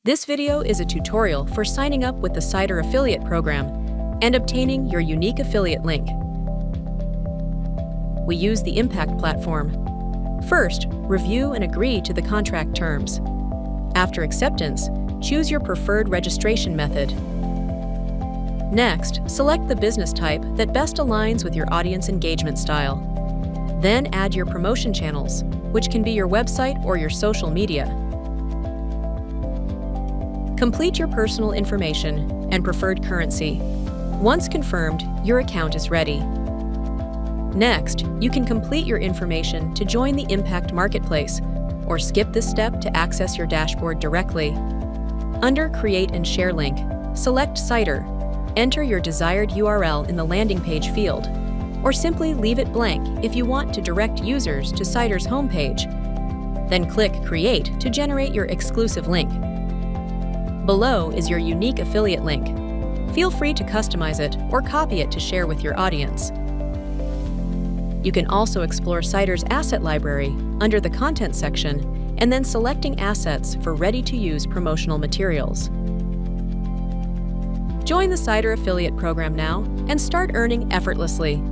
This video is a tutorial for signing up with the Cider Affiliate Program and obtaining your unique affiliate link. We use the Impact platform. First, review and agree to the contract terms. After acceptance, choose your preferred registration method. Next, select the business type that best aligns with your audience engagement style. Then add your promotion channels, which can be your website or your social media. Complete your personal information and preferred currency. Once confirmed, your account is ready. Next, you can complete your information to join the Impact Marketplace, or skip this step to access your dashboard directly. Under Create and Share link, select Cider. Enter your desired URL in the landing page field, or simply leave it blank if you want to direct users to Cider's homepage. Then click Create to generate your exclusive link. Below is your unique affiliate link. Feel free to customize it or copy it to share with your audience. You can also explore Cider's asset library under the Content section and then selecting assets for ready-to-use promotional materials. Join the Cider Affiliate Program now and start earning effortlessly.